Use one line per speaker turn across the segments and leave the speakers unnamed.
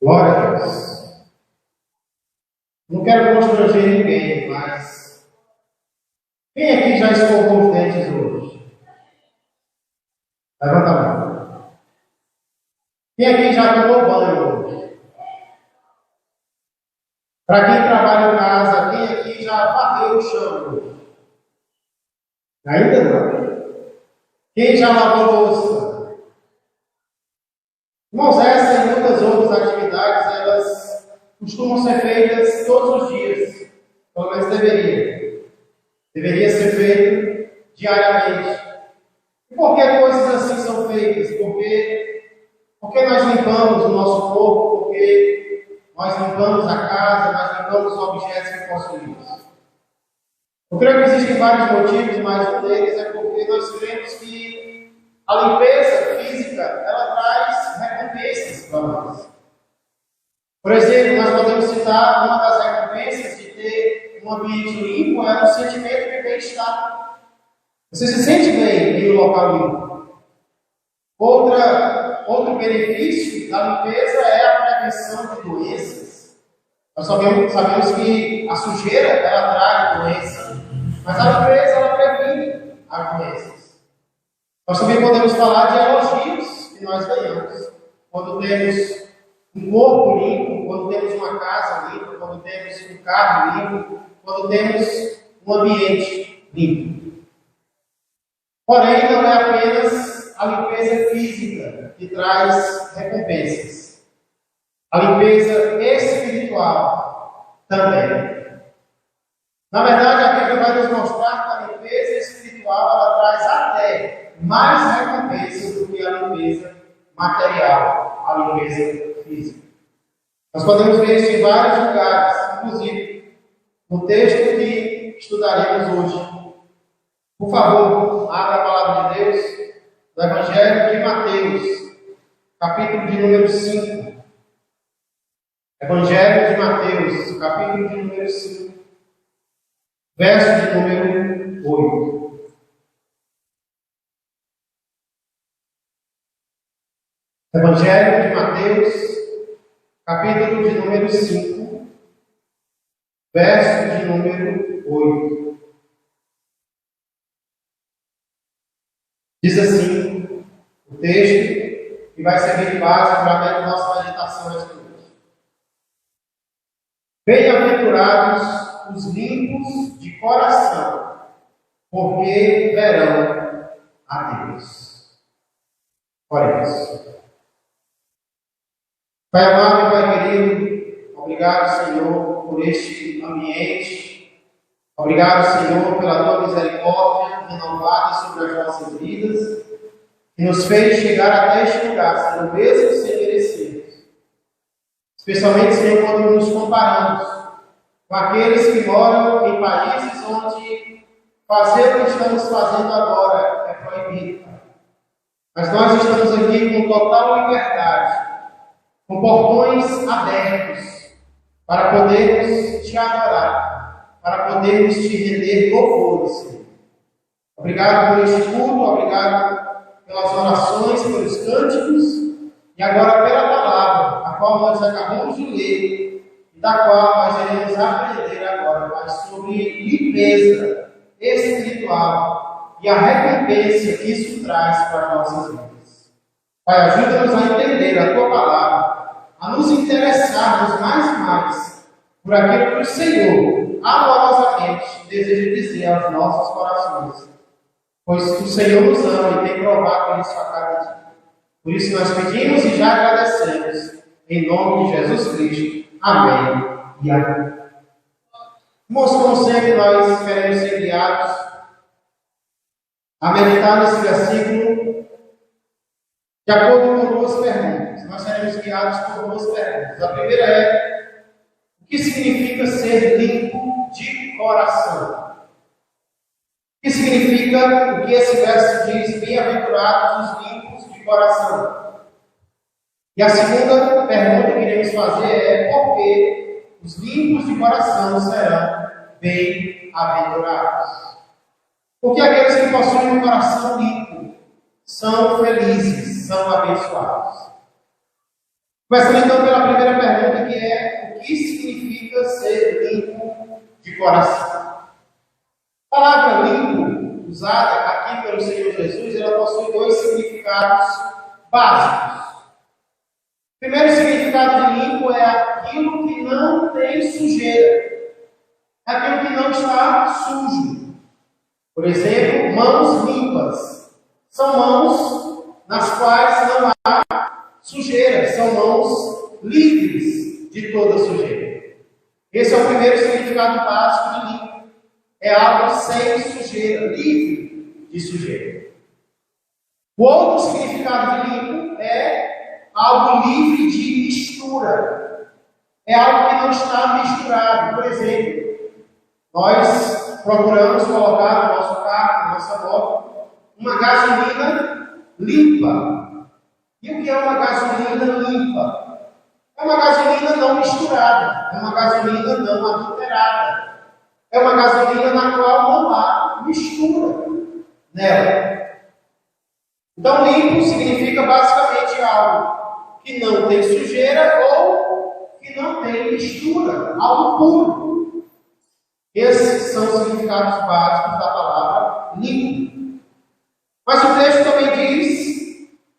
Glória a Deus. Não quero constranger ninguém, mas quem aqui já escovou os dentes hoje? Levanta a mão. Quem aqui já tomou banho hoje? Para quem trabalha em casa, quem aqui já varreu o chão hoje? Ainda não. Quem já lavou louça? Irmãos, essa e muitas outras atividades, elas costumam ser feitas todos os dias. Pelo menos deveria. Deveria ser feito diariamente. E por que coisas assim são feitas? Porque nós limpamos o nosso corpo, porque nós limpamos a casa, nós limpamos os objetos que possuímos. Eu creio que existem vários motivos, mas um deles é porque nós cremos que a limpeza física, ela traz recompensas para nós. Por exemplo, nós podemos citar uma das recompensas de ter um ambiente limpo, é um sentimento de bem-estar. Você se sente bem em um local limpo. Outro benefício da limpeza é a prevenção de doenças. Nós sabemos que a sujeira, ela traz doença, mas a limpeza, ela previne as doenças. Nós também podemos falar de elogios que nós ganhamos quando temos um corpo limpo, quando temos uma casa limpa, quando temos um carro limpo, quando temos um ambiente limpo. Porém, não é apenas a limpeza física que traz recompensas. A limpeza espiritual também. Na verdade, a Bíblia vai nos mostrar que a limpeza espiritual ela traz até mais recompensas do que a limpeza material, a limpeza física. Nós podemos ver isso em vários lugares, inclusive no texto que estudaremos hoje. Por favor, abra a palavra de Deus do Evangelho de Mateus, capítulo de número 5. Evangelho de Mateus, capítulo de número 5, verso de número 8. Evangelho de Mateus, capítulo de número 5, verso de número 8. Diz assim o texto, que vai servir de base para a nossa meditação nesta noite. Bem-aventurados os limpos de coração, porque verão a Deus. Oremos. Pai amado e Pai querido, obrigado, Senhor, por este ambiente. Obrigado, Senhor, pela tua misericórdia renovada sobre as nossas vidas, que nos fez chegar até este lugar, Senhor, mesmo sem merecer. Especialmente, Senhor, quando nos comparamos com aqueles que moram em países onde fazer o que estamos fazendo agora é proibido. Mas nós estamos aqui com total liberdade, com portões abertos, para podermos te adorar, para podermos te render louvores, Senhor. Obrigado por este culto, obrigado pelas orações, pelos cânticos, e agora pela palavra, a qual nós acabamos de ler, e da qual nós iremos aprender agora mais sobre limpeza espiritual e a recompensa que isso traz para as nossas vidas. Pai, ajuda-nos a entender a tua palavra, a nos interessarmos mais e mais por aquilo que o Senhor, amorosamente, deseja dizer aos nossos corações. Pois o Senhor nos ama e tem provado isso a cada dia. Por isso nós pedimos e já agradecemos, em nome de Jesus Cristo. Amém e amém. Irmãos, como sempre, nós queremos ser guiados a meditar nesse versículo de acordo com duas perguntas. Nós seremos guiados por duas perguntas. A primeira é: o que significa ser limpo de coração? O que significa o que esse verso diz? Bem-aventurados os limpos de coração. E a segunda pergunta que iremos fazer é: por que os limpos de coração serão bem-aventurados? Porque aqueles que possuem um coração limpo são felizes, são abençoados. Começando então pela primeira pergunta, que é: o que significa ser limpo de coração? A palavra limpo, usada aqui pelo Senhor Jesus, ela possui dois significados básicos. O primeiro significado de limpo é aquilo que não tem sujeira, é aquilo que não está sujo. Por exemplo, mãos limpas são mãos nas quais não há sujeira, são mãos livres de toda sujeira. Esse é o primeiro significado básico de limpo. É algo sem sujeira, livre de sujeira. O outro significado de limpo é algo livre de mistura. É algo que não está misturado. Por exemplo, nós procuramos colocar no nosso carro, na nossa moto, uma gasolina limpa. E o que é uma gasolina limpa? É uma gasolina não misturada, é uma gasolina não adulterada. É uma gasolina na qual não há mistura nela. Então, limpo significa basicamente algo que não tem sujeira ou que não tem mistura, algo puro. Esses são os significados básicos da palavra limpo. Mas o texto também diz: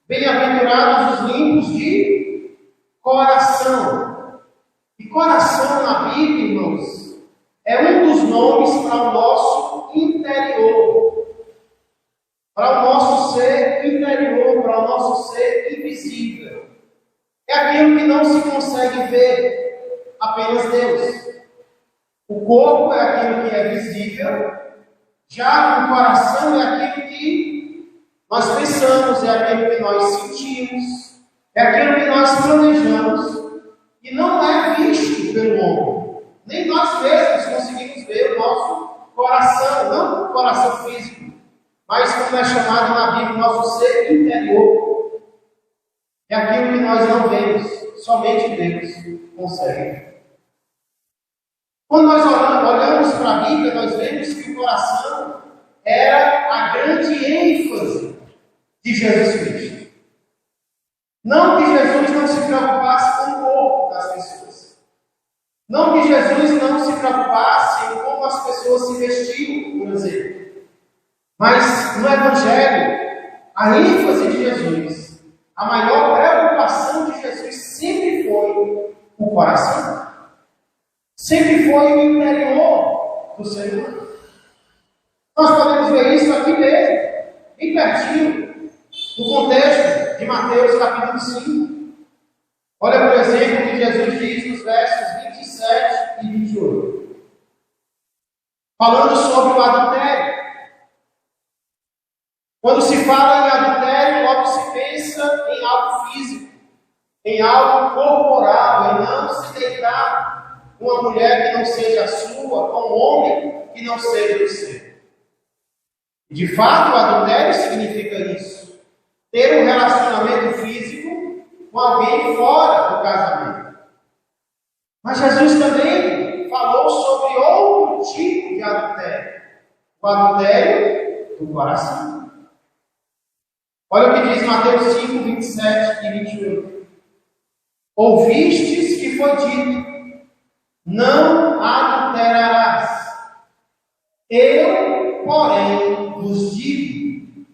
bem-aventurados os limpos de coração. E coração na Bíblia, irmãos, é um dos nomes para o nosso interior, para o nosso ser interior, para o nosso ser invisível. É aquilo que não se consegue ver, apenas Deus. O corpo é aquilo que é visível, já o coração é aquilo que nós pensamos, é aquilo que nós sentimos, é aquilo que nós planejamos, e não é visto pelo homem. Nem nós mesmos conseguimos ver o nosso coração, não o coração físico, mas como é chamado na Bíblia, o nosso ser interior. É aquilo que nós não vemos, somente Deus consegue. Quando nós olhamos para a Bíblia, nós vemos que o coração era a grande ênfase de Jesus Cristo. Não que Jesus não se preocupasse com o corpo das pessoas. Não que Jesus não se preocupasse em como as pessoas se vestiam, por exemplo. Mas no Evangelho, a ênfase de Jesus, a maior preocupação de Jesus sempre foi o coração. Sempre foi o interior do ser humano. Nós podemos ver isso aqui mesmo, bem pertinho, no contexto de Mateus capítulo 5. Olha, por exemplo, o que Jesus diz nos versos 27 e 28. Falando sobre o adultério. Quando se fala em adultério, logo se pensa em algo físico, em algo corporal, em não se deitar com uma mulher que não seja a sua, com um homem que não seja o seu. De fato, o adultério significa isso. Ter um relacionamento físico com alguém fora do casamento. Mas Jesus também falou sobre outro tipo de adultério. O adultério do coração. Olha o que diz Mateus 5, 27 e 28. Ouvistes que foi dito: não adulterarás. Eu, porém, vos digo: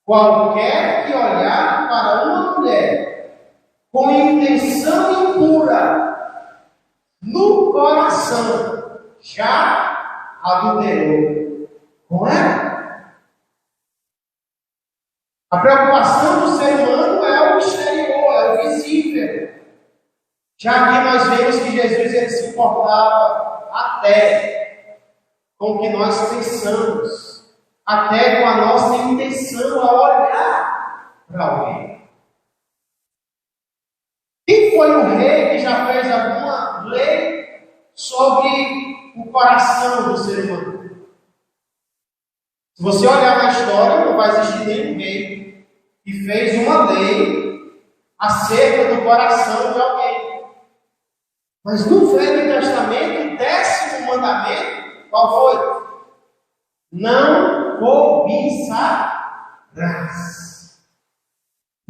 qualquer que olhar para uma mulher com intenção impura no coração, já adulterou com ela. A preocupação do ser humano é o exterior, é o visível. Já que nós vemos que Jesus ele se importava até com o que nós pensamos, até com a nossa intenção ao olhar para alguém. Quem foi o rei que já fez alguma lei sobre o coração do ser humano? Se você olhar na história, não vai existir nenhum rei que fez uma lei acerca do coração de alguém. Mas no Velho Testamento, o 10º mandamento, qual foi? Não cobiçarás.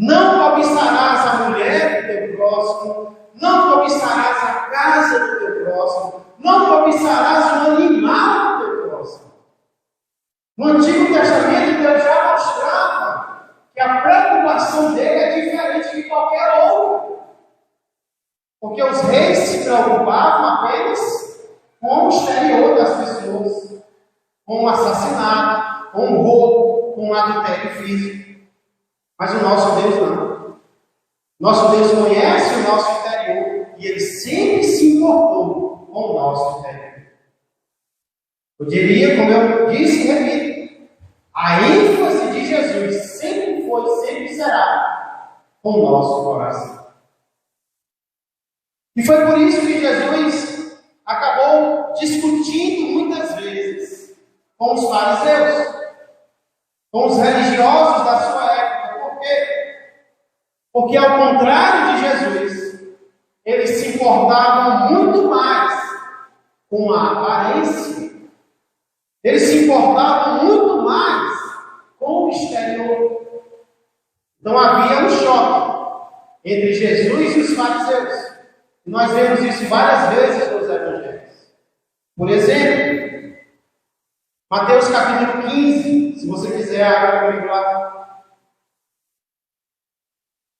Não cobiçarás a mulher do teu próximo, não cobiçarás a casa do teu próximo, não cobiçarás o animal do teu próximo. No Antigo Testamento, Deus já mostrava que a preocupação dele é diferente de qualquer outro. Porque os reis se preocupavam apenas com o exterior das pessoas, com o assassinato, com o roubo, com o adultério físico. Mas o nosso Deus não. Nosso Deus conhece o nosso interior e Ele sempre se importou com o nosso interior. Eu diria, como eu disse e repito, a ênfase de Jesus sempre foi, sempre será com o nosso coração. E foi por isso que Jesus acabou discutindo muitas vezes com os fariseus, com os religiosos da sua época. Por quê? Porque, ao contrário de Jesus, eles se importavam muito mais com a aparência. Eles se importavam muito mais com o exterior. Então havia um choque entre Jesus e os fariseus. E nós vemos isso várias vezes nos evangelhos. Por exemplo, Mateus capítulo 15, se você quiser abrir comigo lá.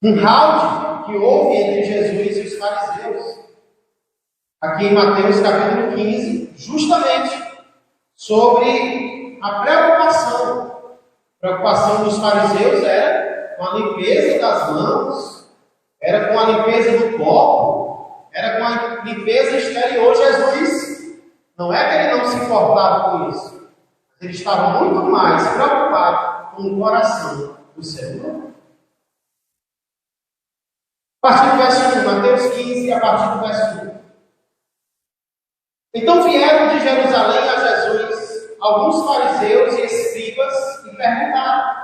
Um round que houve entre Jesus e os fariseus. Aqui em Mateus capítulo 15, justamente sobre a preocupação. A preocupação dos fariseus era com a limpeza das mãos, era com a limpeza do corpo, era com a limpeza exterior. Jesus, não é que ele não se importava com isso, mas ele estava muito mais preocupado com o coração do ser humano. A partir do verso 1, Mateus 15, a partir do verso 1. Então vieram de Jerusalém a Jesus alguns fariseus e escribas e perguntaram: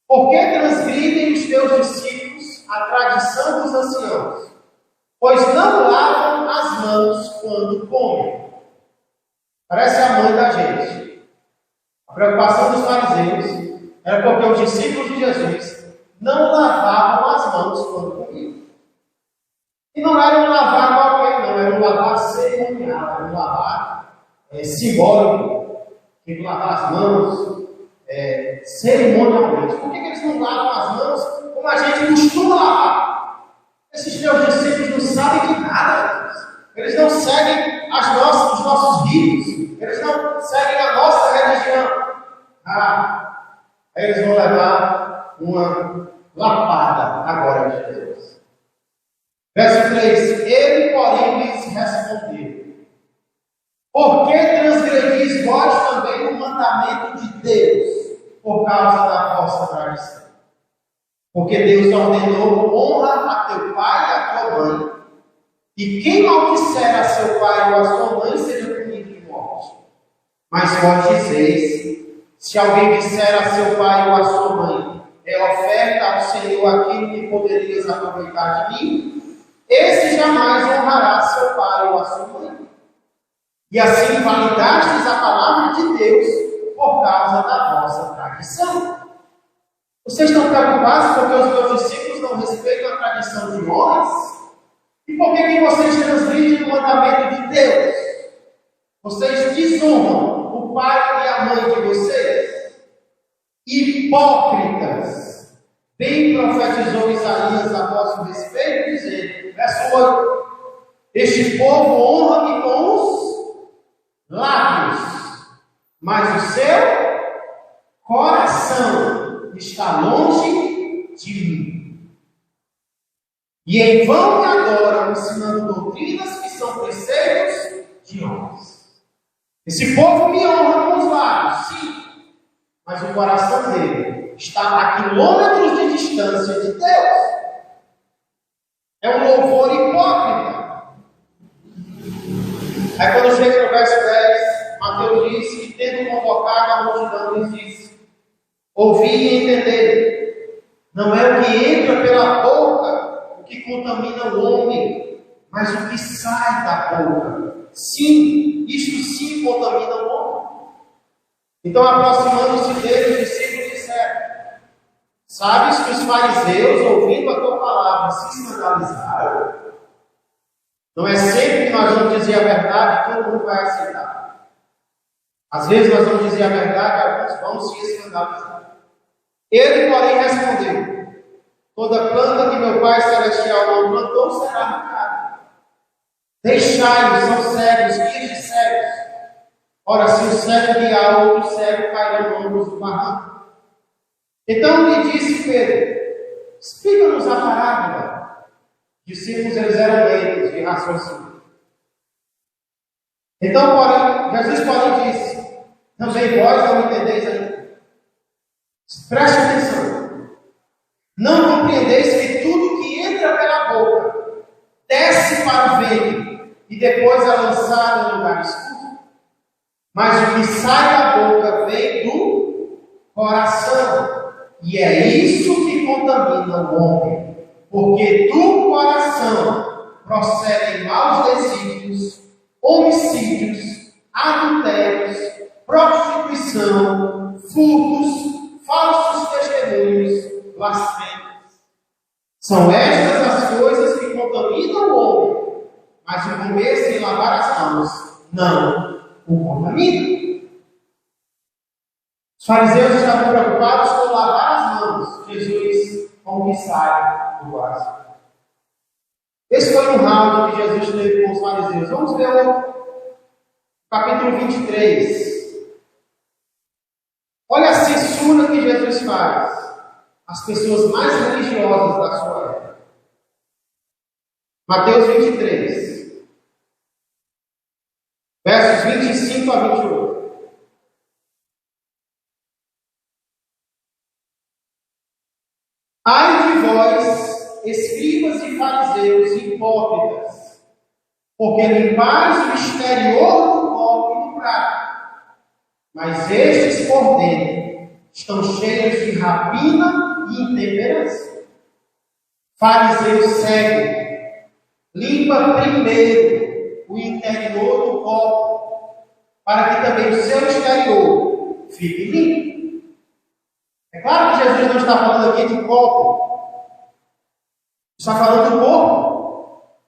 por que transgridem os teus discípulos a tradição dos anciãos? Pois não lavam as mãos quando comem. Parece a mãe da gente. A preocupação dos fariseus era porque os discípulos de Jesus não lavavam as mãos quando comiam. E não era um lavar qualquer, não, era um lavar cerimonial, era um lavar simbólico, tem que lavar as mãos cerimonialmente. Por que eles não lavam as mãos como a gente costuma lavar? Esses teus discípulos não sabem de nada, eles não seguem os nossos ritos, eles não seguem a nossa religião. Aí eles vão levar uma lapada agora de Jesus. Verso 3: ele, porém, lhes respondeu: por que transgredis vós também o mandamento de Deus, por causa da vossa tradição? Porque Deus ordenou: honra a teu pai e a tua mãe, e quem maldisser a seu pai ou a sua mãe seja punido de morte. Mas vós dizeis: se alguém disser a seu pai ou a sua mãe, é oferta ao Senhor aquilo que poderias aproveitar de mim, esse jamais honrará seu pai ou a sua mãe. E assim validastes a palavra de Deus por causa da vossa tradição. Vocês estão preocupados porque os meus discípulos não respeitam a tradição de homens? E por que vocês transgridem o mandamento de Deus? Vocês desonram o pai e a mãe de vocês? Hipócritas! Bem profetizou Isaías a vosso respeito, dizendo, verso 8: este povo honra-me com os lábios, mas o seu coração está longe de mim. E em vão me adoram, ensinando doutrinas que são preceitos de homens. Esse povo me honra com os lábios, sim, mas o coração dele está a quilômetros de distância de Deus. É um louvor hipócrita. Aí quando chega no verso 10, Mateus diz que, tendo convocado a multidão, lhes disse: ouvi e entendei. Não é o que entra pela boca o que contamina o homem, mas o que sai da boca. Sim, isto sim contamina o homem. Então, aproximando-se dele, os discípulos disseram: Sabes que os fariseus, ouvindo a tua palavra, se escandalizaram? Não é sempre que nós vamos dizer a verdade e todo mundo vai aceitar. Às vezes nós vamos dizer a verdade e alguns vão se escandalizar. Ele, porém, respondeu: toda planta que meu Pai Celestial não plantou será arrancada. Deixai-os, são cegos, guias de cegos. Ora, se o cego guiar outro cego, cairão ambos do barranco. Então lhe disse Pedro: explica-nos a parábola. Discípulos, eles eram leitos de raciocínio. Então, porém, Jesus, porém, disse: também vós não entendeis ainda. Preste atenção. Não compreendeis que tudo que entra pela boca desce para o ventre e depois é lançado em lugar escuro? Mas o que sai da boca vem do coração, e é isso que contamina o homem, porque do coração procedem maus desígnios, homicídios, adultérios, prostituição, furtos, falsos testemunhos, blasfêmias. São estas as coisas que contaminam o homem, mas o comer sem lavar as mãos não o contamina. Os fariseus estavam preocupados com lavar as mãos. Jesus, com o que sai do vaso. Esse foi um round que Jesus teve com os fariseus. Vamos ver o capítulo 23. Olha a censura que Jesus faz às pessoas mais religiosas da sua época. Mateus 23. Versos 25 a 28. Ai de vós, escribas e fariseus hipócritas, porque limpais o exterior do copo e do prato, mas estes por dentro estão cheios de rapina e intemperança. Fariseu cego, limpa primeiro o interior do copo, para que também o seu exterior fique limpo. É claro que Jesus não está falando aqui de copo, está falando do corpo.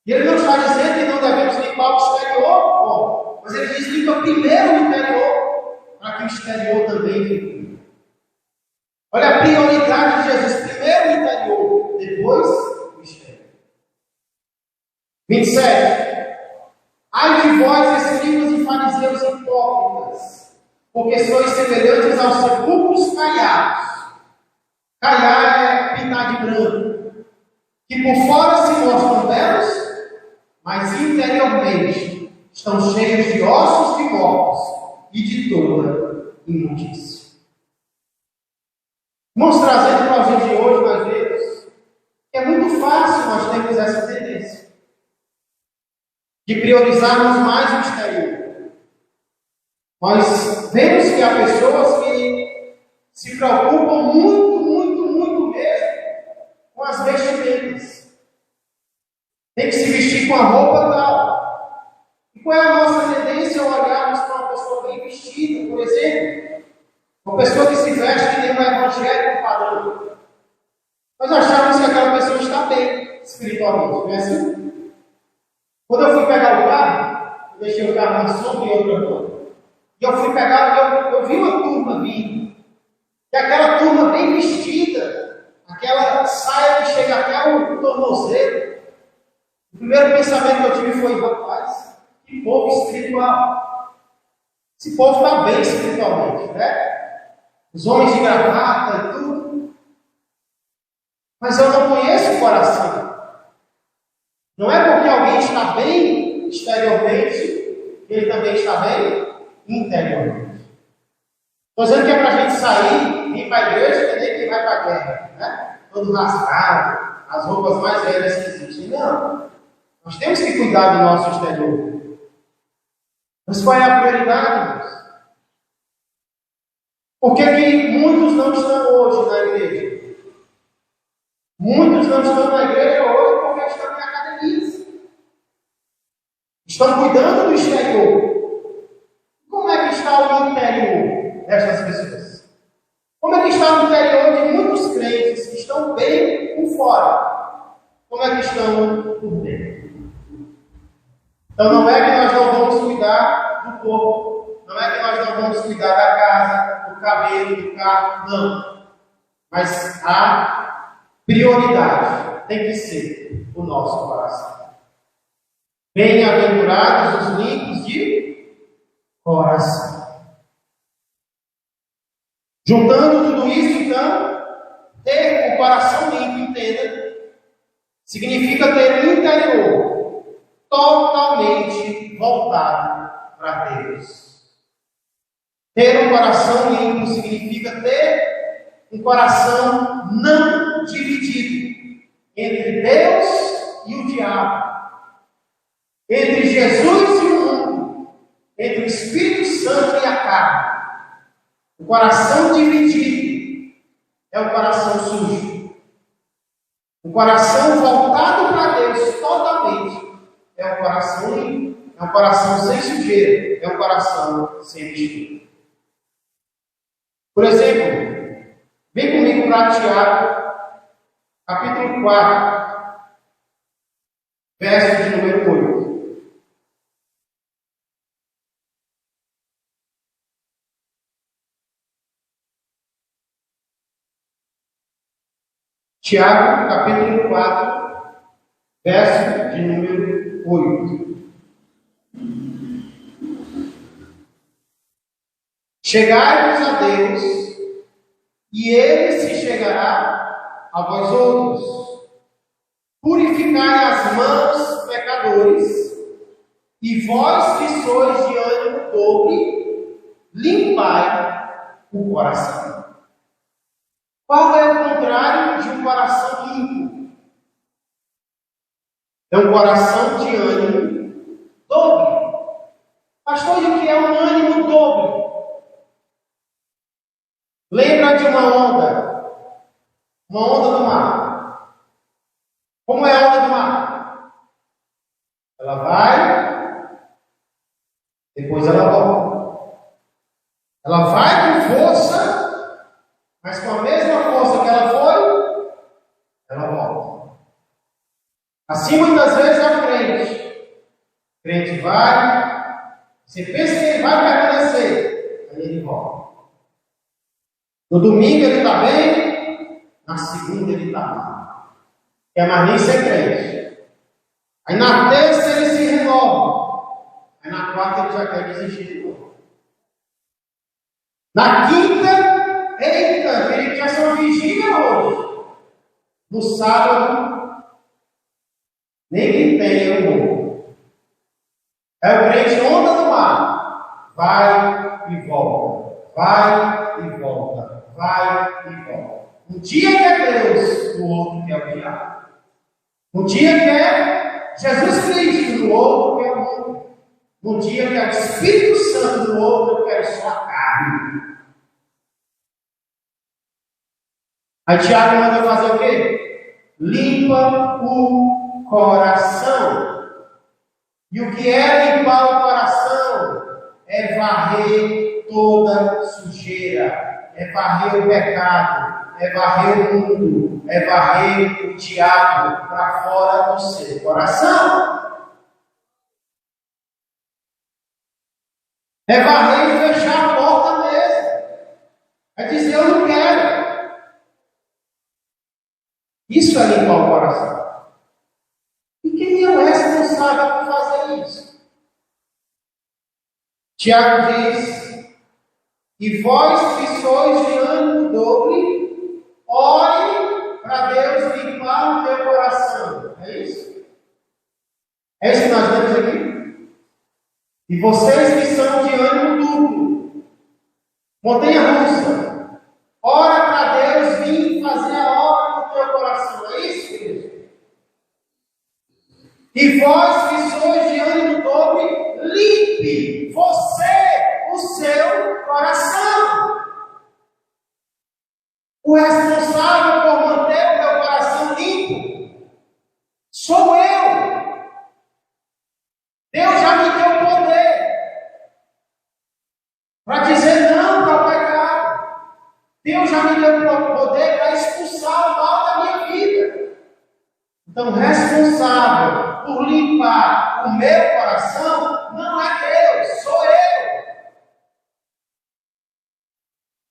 E ele não está dizendo que não devemos limpar o exterior do corpo, mas ele diz: limpa primeiro o interior, para que o exterior também fique limpo. Olha a prioridade de Jesus: primeiro o interior, depois o exterior. 27. Ai de vós, escribas e fariseus hipócritas, porque sois semelhantes aos sepulcros caiados. Caiar é pintar de branco, que por fora se mostram belos, mas interiormente estão cheios de ossos de mortos e de toda imundícia. Vamos trazendo para o dia de hoje, nós vemos que é muito fácil nós termos essa tendência de priorizarmos mais o exterior. Nós vemos que há pessoas que se preocupam muito mesmo com as vestimentas. Tem que se vestir com a roupa tal. E qual é a nossa tendência ao olharmos para uma pessoa bem vestida, por exemplo? Uma pessoa que se veste que nem um evangélico padrão. Nós achamos que aquela pessoa está bem espiritualmente, não é assim? Quando eu fui pegar o carro, eu deixei o carro na sombra e outra rua. E eu fui pegar, eu vi uma turma vindo. E aquela turma bem vestida, aquela saia que chega até o tornozelo. O primeiro pensamento que eu tive foi: rapaz, que povo espiritual. Esse povo está bem espiritualmente, né? Os homens de gravata e tudo. Mas eu não conheço o coração. Não é porque alguém está bem exteriormente, ele também está bem interiormente. Estou dizendo que é para a gente sair, ir para a igreja, que nem quem vai para a guerra, né? Todo rasgado, as roupas mais velhas que existem. Não. Nós temos que cuidar do nosso exterior. Mas qual é a prioridade, irmãos? Por que muitos não estão hoje na igreja? Muitos não estão na igreja hoje porque estão em academias. Estão cuidando do exterior. Como é que está o interior destas pessoas? Como é que está o interior de muitos estão por dentro. Então não é que nós não vamos cuidar do corpo, não é que nós não vamos cuidar da casa, do cabelo, do carro, não. Mas a prioridade tem que ser o nosso coração. Bem-aventurados os limpos de coração. Juntando tudo isso, então, ter o coração limpo, entenda, significa ter o interior totalmente voltado para Deus. Ter um coração limpo significa ter um coração não dividido entre Deus e o diabo, entre Jesus e o mundo, entre o Espírito Santo e a carne. O coração dividido é o coração sujo. O coração voltado para Deus totalmente é um coração limpo, é um coração sem sujeira, é um coração sem mistura. Por exemplo, vem comigo para Tiago, capítulo 4, verso de número 8. Tiago, capítulo 4, verso de número 8. Chegai-vos a Deus, e Ele se chegará a vós outros. Purificai as mãos, pecadores, e vós que sois de ânimo dobre, limpai o coração. Qual é o contrário de um coração limpo? É um coração de ânimo dobre. Pastor, e o que é um ânimo dobre? Lembra de uma onda? Uma onda do mar. Como é a onda do mar? Ela vai, depois ela volta. Ela vai com força, mas com a mesma força que ela foi, ela volta. Assim muitas vezes é o crente. O crente vai, você pensa que ele vai permanecer, aí ele volta. No domingo ele está bem, na segunda ele está mal. Quer mais nem ser crente. Aí na terça ele se renova. Aí na quarta ele já quer desistir de novo. Na quinta, eita, ele quer ser uma vigília hoje. No sábado, nem que tenha o mundo. É o crente onda do mar. Vai e volta. Vai e volta. Vai e volta. Um dia que é Deus, o outro que é o diabo. Um dia que é Jesus Cristo, no outro que é o mundo. Um dia que é o Espírito Santo, no outro que é só a carne. Aí Tiago manda fazer o quê? Limpa o coração. E o que é limpar o coração? É varrer toda sujeira. É varrer o pecado, é varrer o mundo, é varrer o diabo para fora do seu coração. É varrer e fechar a porta mesmo. É dizer, eu não quero. Isso é limpar o coração. E quem é o responsável por fazer isso? Tiago diz: e vós que sois de ânimo dobre, ore para Deus limpar o teu coração. É isso? É isso que nós temos aqui? E vocês que são de ânimo duplo, montanha-russa, ora para Deus vir fazer a obra no teu coração. É isso, querido? E vós que sois de ânimo dobre, limpe você o seu coração. O responsável por manter o meu coração limpo sou eu. Deus já me deu poder para dizer não para o pecado. Deus já me deu poder para expulsar o mal da minha vida. Então, responsável o meu coração não é Deus, sou eu.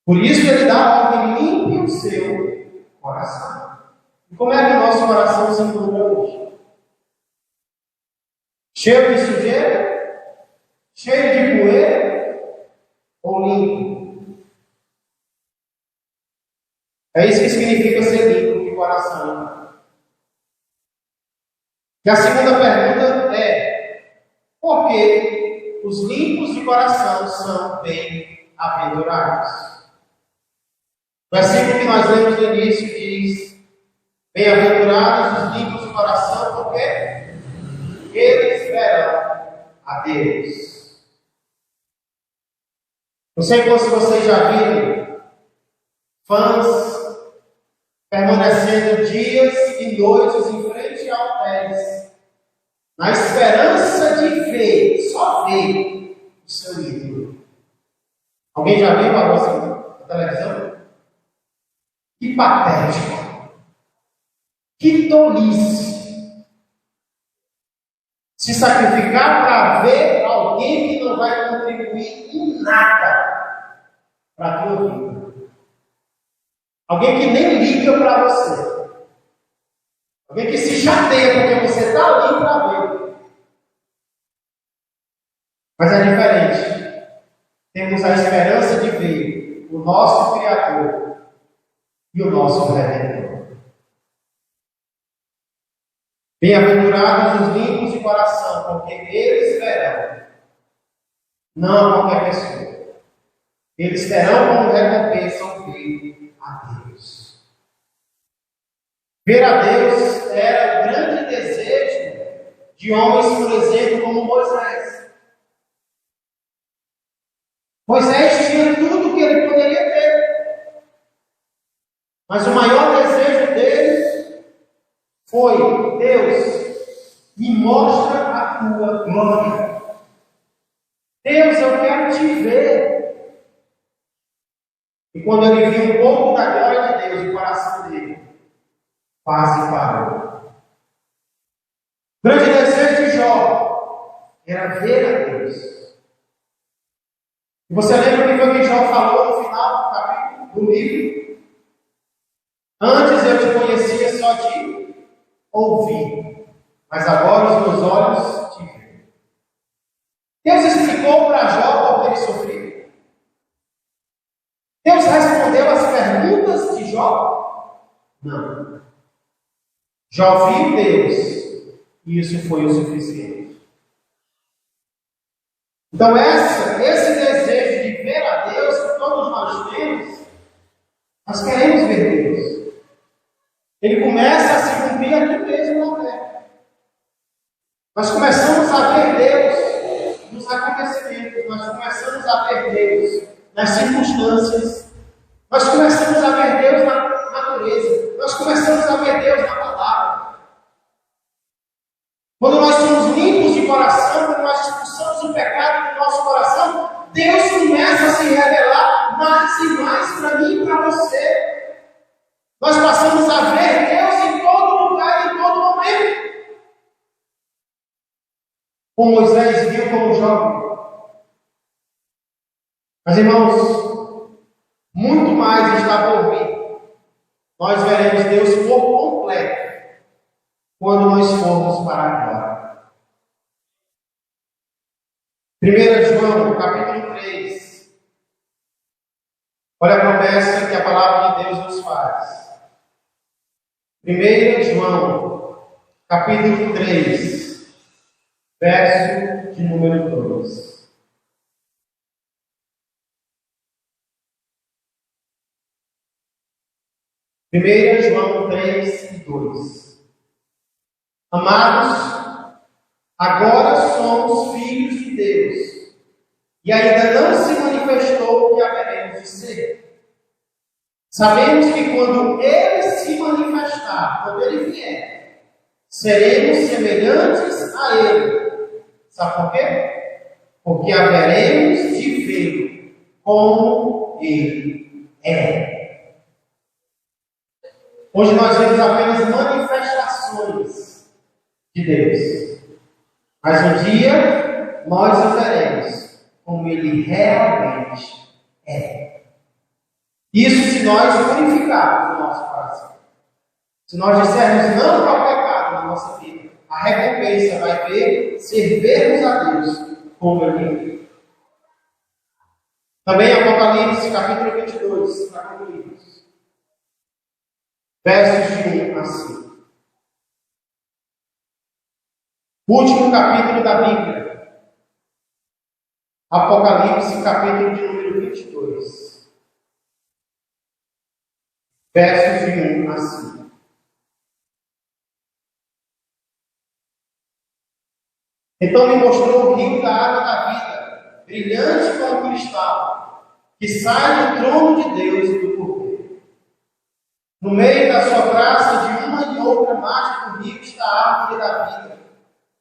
Por isso ele dá a ordem: limpe o seu coração. E como é que o nosso coração se encontra hoje? Cheio de sujeira? Cheio de poeira? Ou limpo? É isso que significa ser limpo de coração. E a segunda pergunta é: por que os limpos de coração são bem-aventurados? O versículo que nós lemos no início diz: bem-aventurados os limpos de coração, porque eles verão a Deus. Não sei se vocês já viram fãs permanecendo dias e noites em frente a altares, na esperança de ver, só ver o seu ídolo. Alguém já viu algo assim na televisão? Que patético! Que tolice! Se sacrificar para ver alguém que não vai contribuir em nada para a tua vida. Alguém que nem liga para você. Alguém que se chateia porque você está ali para ver. Mas é diferente. Temos a esperança de ver o nosso Criador e o nosso Redentor. Bem-aventurados os limpos de coração, porque eles verão. Não a qualquer pessoa. Eles terão como recompensa o ver a Deus. Ver a Deus era o grande desejo de homens, por exemplo, como Moisés. Moisés tinha tudo que ele poderia ter. Mas o maior desejo dele foi: Deus, me mostra a tua glória. Deus, eu quero te ver. E quando ele viu um pouco da glória de Deus no coração dele, quase parou. O grande desejo de Jó era ver a Deus. E você lembra o que Jó falou no final do capítulo do livro? Antes eu te conhecia só de ouvir, mas agora os meus olhos te veem. Deus explicou para Jó como ele sofria. Deus respondeu às perguntas de Jó? Não. Jó viu Deus e isso foi o suficiente. Então esse desejo de ver a Deus que todos nós temos, nós queremos ver Deus. Ele começa a se cumprir aqui mesmo na terra. Nós começamos a ver Deus nos acontecimentos, nós começamos a ver Deus nas circunstâncias, nós começamos a ver Deus na natureza, nós começamos a ver Deus na palavra. Quando nós somos limpos de coração, quando nós expulsamos o pecado do nosso coração, Deus começa a se revelar mais e mais para mim e para você. Nós passamos a ver Deus em todo lugar, em todo momento. Como Moisés viu, como Jó viu. Mas, irmãos, muito mais está por vir. Nós veremos Deus por completo quando nós formos para a glória. 1 João, capítulo 3. Olha a promessa que a palavra de Deus nos faz. 1 João, capítulo 3, verso de número 2. 1 João 3 e 2. Amados, agora somos filhos de Deus, e ainda não se manifestou o que haveremos de ser. Sabemos que quando Ele se manifestar, quando Ele vier, seremos semelhantes a Ele. Sabe por quê? Porque haveremos de vê-lo como Ele é. Hoje nós vemos apenas manifestações de Deus. Mas um dia nós o veremos como ele realmente é. Isso se nós purificarmos o nosso coração. Se nós dissermos não ao pecado na nossa vida, a recompensa vai ver servirmos a Deus como ele é. Também Apocalipse, capítulo 22, para concluirmos. Versos de 1 a 5. Último capítulo da Bíblia. Apocalipse, capítulo de número 22. Versos de 1 a 5. Então me mostrou o rio da água da vida, brilhante como cristal, que sai do trono de Deus e do Cordeiro. No meio da sua praça, de uma e outra margem do rio, está a árvore da vida,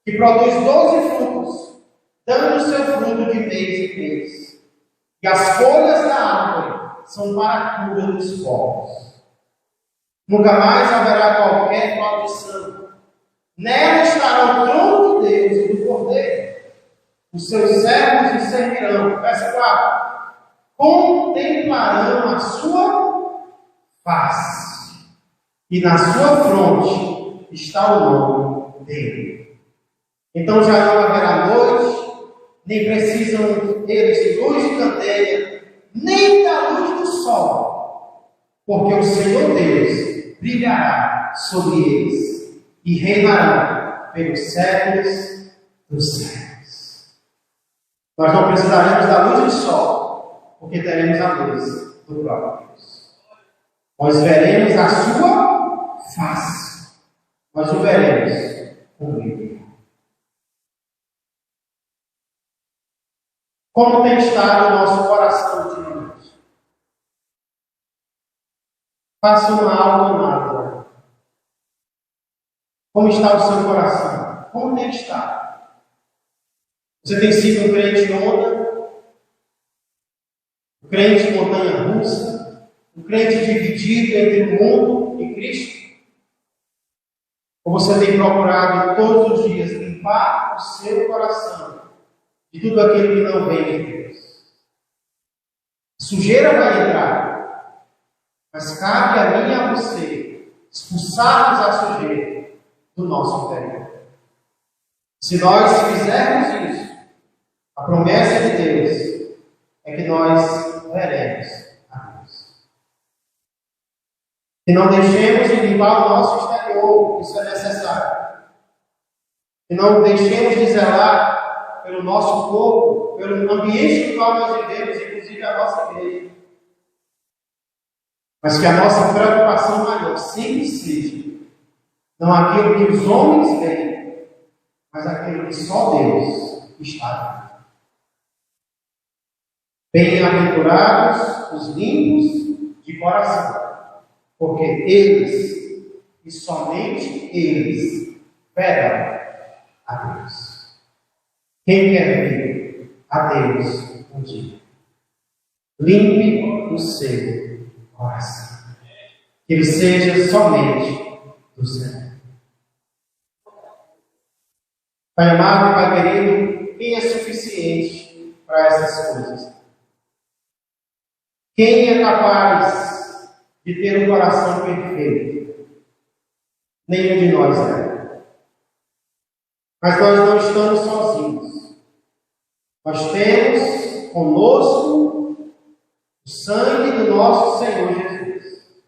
que produz 12 frutos, dando o seu fruto de mês em mês. E as folhas da árvore são para a cura dos povos. Nunca mais haverá qualquer maldição. Nela estará o trono de Deus e do Cordeiro. Os seus servos o servirão. Verso 4. Contemplarão a sua face, e na sua fronte está o nome dele. Então já não haverá noite, nem precisam eles de luz de candeia, nem da luz do sol, porque o Senhor Deus brilhará sobre eles e reinarão pelos séculos dos séculos. Nós não precisaremos da luz do sol, porque teremos a luz do próprio Deus. Nós veremos a sua face, nós o veremos com ele. Como tem estado o nosso coração ultimamente? Faça uma autoanálise. Como está o seu coração? Como tem estado? Você tem sido um crente onda? Um crente montanha-russa? Um crente dividido entre o mundo e Cristo? Ou você tem procurado todos os dias limpar o seu coração de tudo aquilo que não vem de Deus? Sujeira vai entrar, mas cabe a mim e a você expulsarmos a sujeira do nosso interior. Se nós fizermos isso, a promessa de Deus é que nós veremos a Deus. Que não deixemos de limpar o nosso exterior, isso é necessário. Que não deixemos de zelar pelo nosso corpo, pelo ambiente no qual nós vivemos, inclusive a nossa igreja. Mas que a nossa preocupação maior sempre seja não aquilo que os homens veem, mas aquilo que só Deus está vendo. Bem-aventurados os limpos de coração, porque eles, e somente eles, verão a Deus. Quem quer ver a Deus um dia? Limpe o seu coração. Que ele seja somente do Senhor. Pai amado, Pai querido, quem é suficiente para essas coisas? Quem é capaz de ter um coração perfeito? Nenhum de nós é. Mas nós não estamos sozinhos. Nós temos conosco o sangue do nosso Senhor Jesus.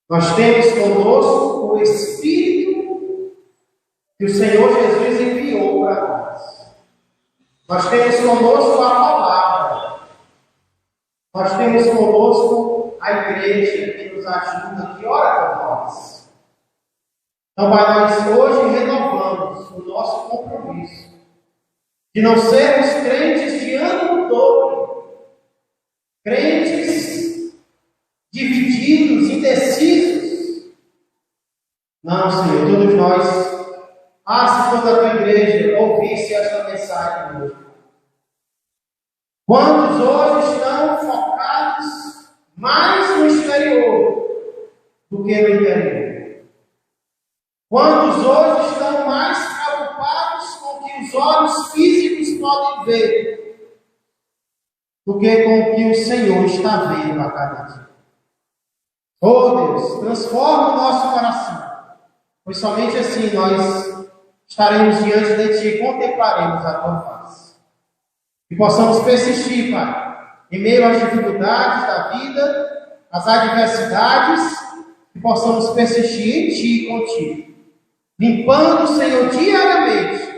Nós temos conosco o Espírito que o Senhor Jesus enviou para nós. Nós temos conosco a palavra. Nós temos conosco a igreja que nos ajuda, que ora por nós. Então, Pai, nós hoje renovamos o nosso compromisso de não sermos crentes de ânimo todo, crentes divididos, indecisos. Não, Senhor, todos nós, se toda a tua igreja ouvisse esta mensagem hoje. Quantos hoje estão focados mais no exterior do que no interior? Quantos hoje estão mais preocupados com o podem ver do que com o que o Senhor está vendo a cada dia. Oh Deus, transforma o nosso coração, pois somente assim nós estaremos diante de Ti e contemplaremos a Tua face. E possamos persistir, Pai, em meio às dificuldades da vida, às adversidades, e possamos persistir em Ti e contigo, limpando, Senhor, diariamente,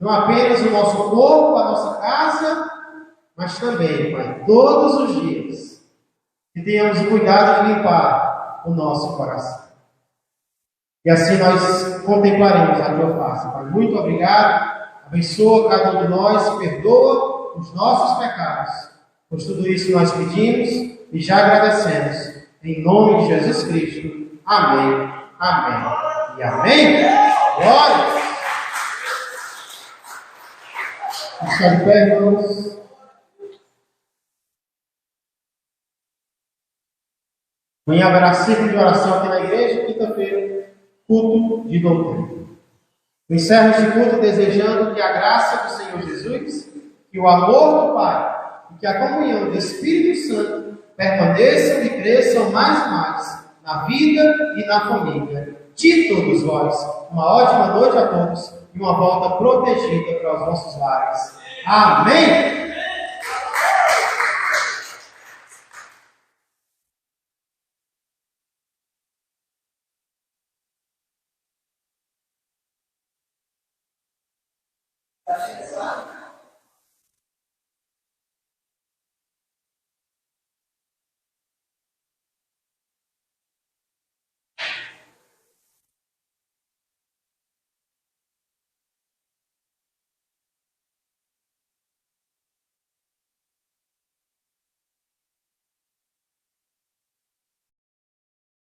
não apenas o nosso corpo, a nossa casa, mas também, Pai, todos os dias, que tenhamos o cuidado de limpar o nosso coração. E assim nós contemplaremos a Tua face. Pai, muito obrigado. Abençoa cada um de nós, perdoa os nossos pecados. Por tudo isso nós pedimos e já agradecemos. Em nome de Jesus Cristo. Amém, amém e amém. Glória! Vamos ficar de pé, irmãos. Amanhã haverá ciclo de oração aqui na igreja, quinta-feira, culto de doutrina. Eu encerro este culto desejando que a graça do Senhor Jesus, que o amor do Pai e que a comunhão do Espírito Santo permaneçam e cresçam mais e mais na vida e na família de todos vós. Uma ótima noite a todos e uma volta protegida para os nossos lares. Amém! Tá